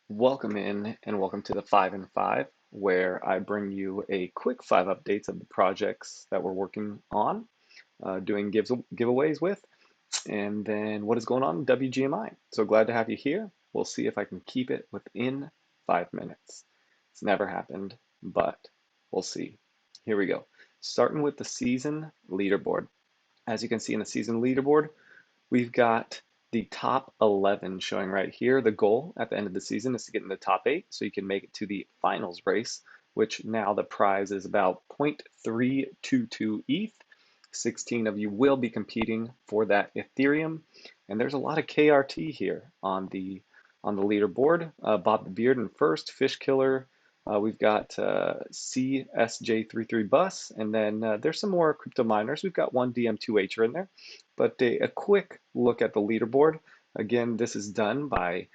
Welcome in and welcome to the 5 and 5, where I bring you a quick 5 updates of the projects that we're working on, doing giveaways with, and then what is going on in WGMI. So glad to have you here. We'll see if I can keep it within 5 minutes. It's never happened, but we'll see. Here we go. Starting with the season leaderboard. As you can see in the season leaderboard, we've got the top 11 showing right here. The goal at the end of the season is to get in the top 8 so you can make it to the finals race, which now the prize is about 0.322 ETH. 16 of you will be competing for that Ethereum, and there's a lot of KRT here on the leaderboard. Bob the Beard in first, Fish Killer. We've got CSJ33 Bus, and then there's some more crypto miners. We've got one DM2Her in there. But a quick look at the leaderboard. Again, this is done by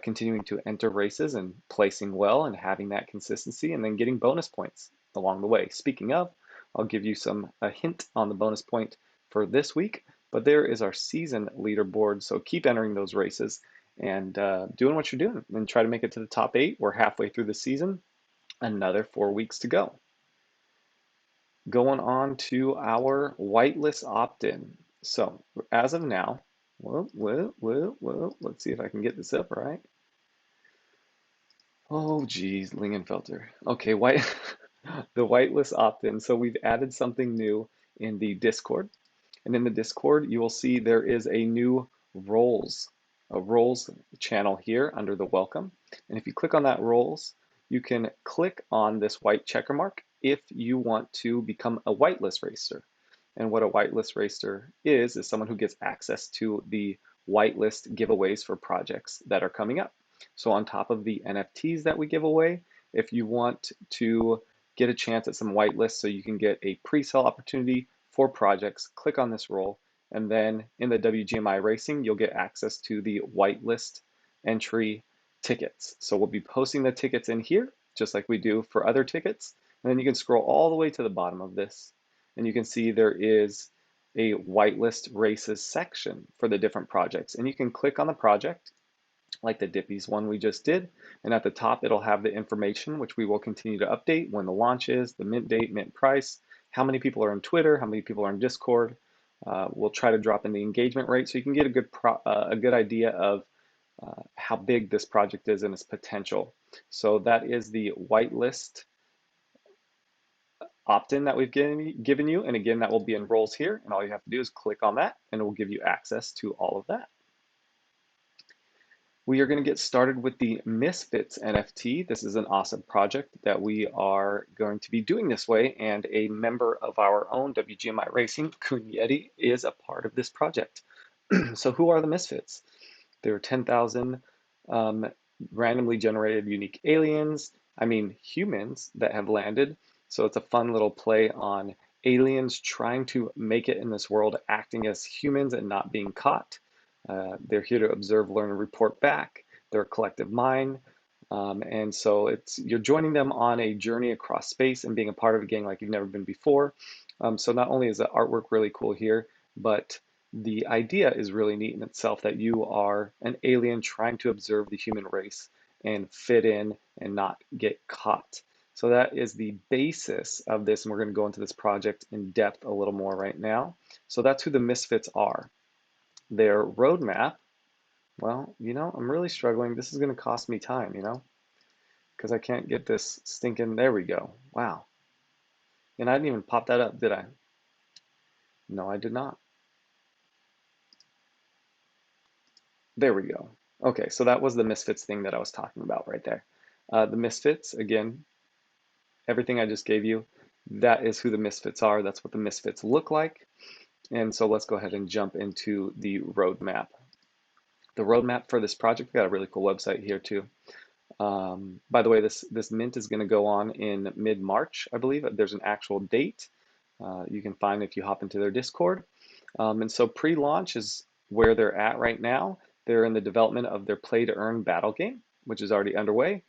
continuing to enter races and placing well and having that consistency and then getting bonus points along the way. Speaking of, I'll give you a hint on the bonus point for this week, but there is our season leaderboard. So keep entering those races and doing what you're doing and try to make it to the top 8. We're halfway through the season, another 4 weeks to go. Going on to our whitelist opt-in. So as of now, let's see if I can get this up right. Oh geez, Lingenfelter. Okay, the whitelist opt-in. So we've added something new in the Discord. And in the Discord, you will see there is a new a roles channel here under the welcome. And if you click on that roles, you can click on this white checker mark if you want to become a whitelist racer. And what a whitelist racer is someone who gets access to the whitelist giveaways for projects that are coming up. So on top of the NFTs that we give away, if you want to get a chance at some whitelists so you can get a pre-sale opportunity for projects, click on this role, and then in the WGMI racing, you'll get access to the whitelist entry tickets. So we'll be posting the tickets in here, just like we do for other tickets. And then you can scroll all the way to the bottom of this, and you can see there is a whitelist races section for the different projects. And you can click on the project, like the Dippies one we just did. And at the top, it'll have the information, which we will continue to update: when the launch is, the mint date, mint price, how many people are on Twitter, how many people are in Discord. We'll try to drop in the engagement rate so you can get a good idea of how big this project is and its potential. So that is the whitelist opt-in that we've given you. And again, that will be in roles here. And all you have to do is click on that and it will give you access to all of that. We are going to get started with the Mistfits NFT. This is an awesome project that we are going to be doing this way, and a member of our own WGMI Racing, Kun Yeti, is a part of this project. So who are the Misfits? There are 10,000 randomly generated unique aliens, humans that have landed. So it's a fun little play on aliens trying to make it in this world, acting as humans and not being caught. They're here to observe, learn, and report back. They're a collective mind. And so you're joining them on a journey across space and being a part of a gang like you've never been before. So not only is the artwork really cool here, but the idea is really neat in itself, that you are an alien trying to observe the human race and fit in and not get caught. So that is the basis of this, and we're going to go into this project in depth a little more right now. So that's who the Misfits are. Their roadmap, well, I'm really struggling. This is going to cost me time, because I can't get this stinking, there we go. Wow. And I didn't even pop that up, did I? No, I did not. There we go. Okay, so that was the Misfits thing that I was talking about right there. The Misfits, again, everything I just gave you, that is who the Misfits are. That's what the Misfits look like. And so let's go ahead and jump into the roadmap. The roadmap for this project, we got a really cool website here too. By the way, this mint is going to go on in mid-March, I believe. There's an actual date you can find if you hop into their Discord. And so pre-launch is where they're at right now. They're in the development of their play-to-earn battle game, which is already underway.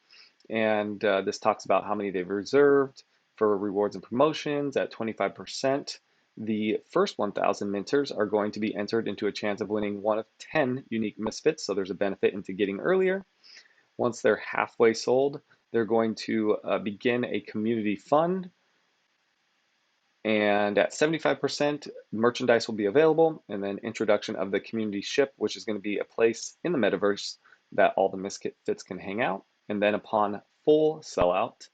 And this talks about how many they've reserved for rewards and promotions at 25%. The first 1,000 minters are going to be entered into a chance of winning one of 10 unique Misfits, so there's a benefit into getting earlier. Once they're halfway sold, they're going to begin a community fund, and at 75%, merchandise will be available, and then introduction of the community ship, which is going to be a place in the metaverse that all the Misfits can hang out. And then upon full sellout,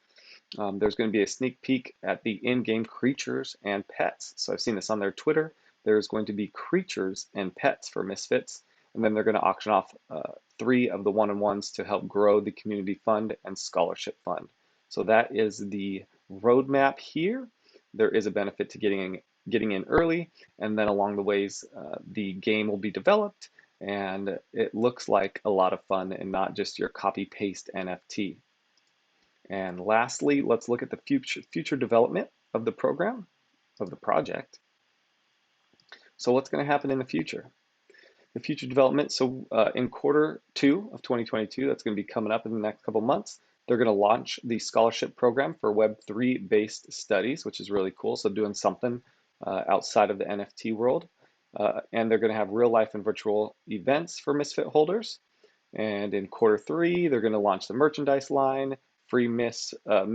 there's going to be a sneak peek at the in-game creatures and pets. So I've seen this on their Twitter. There's going to be creatures and pets for Misfits, and then they're going to auction off 3 of the one-on-ones to help grow the community fund and scholarship fund. So that is the roadmap here. There is a benefit to getting in early, and then along the ways, the game will be developed, and it looks like a lot of fun and not just your copy-paste NFT. And lastly, let's look at the future development of the program, of the project. So what's going to happen in the future? The future development, so in Q2 of 2022, that's going to be coming up in the next couple months, they're going to launch the scholarship program for Web3 based studies, which is really cool. So doing something outside of the NFT world. And they're going to have real life and virtual events for Misfit holders. And in Q3, they're going to launch the merchandise line, free mint of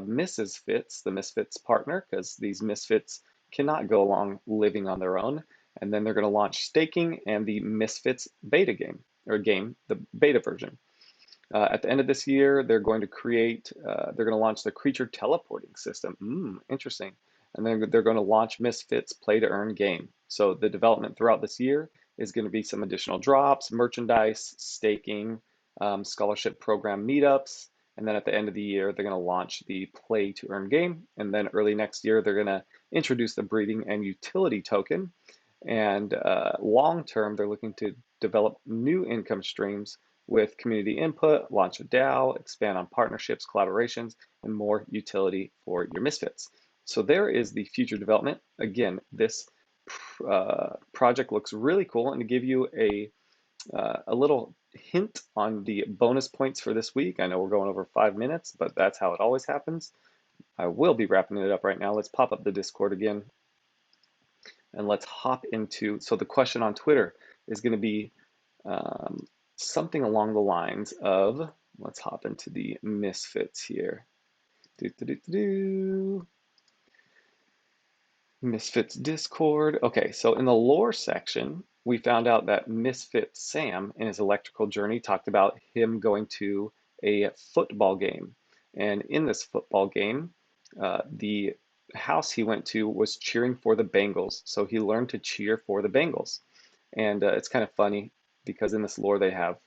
Mrs. Fits, the Misfits partner, because these Misfits cannot go along living on their own. And then they're going to launch staking and the Misfits beta game, the beta version. At the end of this year, they're going to launch the creature teleporting system. Interesting. And then they're going to launch Misfits play to earn game. So the development throughout this year is going to be some additional drops, merchandise, staking, scholarship program meetups. And then at the end of the year, they're going to launch the play to earn game. And then early next year, they're going to introduce the breeding and utility token. And long term, they're looking to develop new income streams with community input, launch a DAO, expand on partnerships, collaborations, and more utility for your Misfits. So there is the future development. Again, this project looks really cool, and to give you a little hint on the bonus points for this week, I know we're going over 5 minutes, but that's how it always happens. I will be wrapping it up right now. Let's pop up the Discord again, and let's hop into, so the question on Twitter is going to be something along the lines of, let's hop into the Misfits here. Misfits Discord. Okay, so in the lore section, we found out that Misfit Sam in his electrical journey talked about him going to a football game. And in this football game, the house he went to was cheering for the Bengals. So he learned to cheer for the Bengals. And it's kind of funny because in this lore they have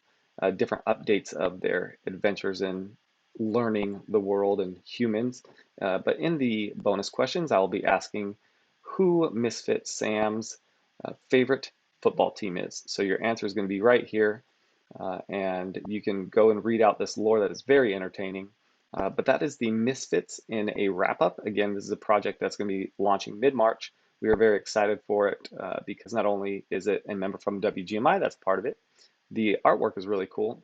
different updates of their adventures in learning the world and humans. But in the bonus questions, I'll be asking who Misfit Sam's favorite football team is. So your answer is going to be right here. And you can go and read out this lore that is very entertaining. But that is the Misfits in a wrap-up. Again, this is a project that's going to be launching mid-March. We are very excited for it because not only is it a member from WGMI that's part of it, the artwork is really cool,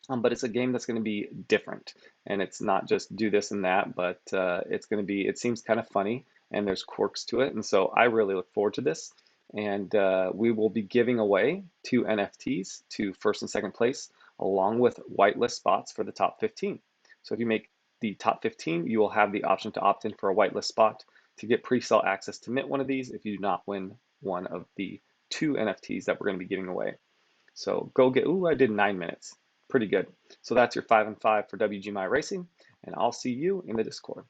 but it's a game that's going to be different. And it's not just do this and that, but it's going to be, it seems kind of funny and there's quirks to it. And so I really look forward to this. And we will be giving away 2 NFTs to first and second place, along with whitelist spots for the top 15. So if you make the top 15, you will have the option to opt in for a whitelist spot to get pre-sale access to mint one of these if you do not win one of the 2 NFTs that we're going to be giving away. So go get, ooh, I did 9 minutes. Pretty good. So that's your 5 and 5 for WGMI Racing, and I'll see you in the Discord.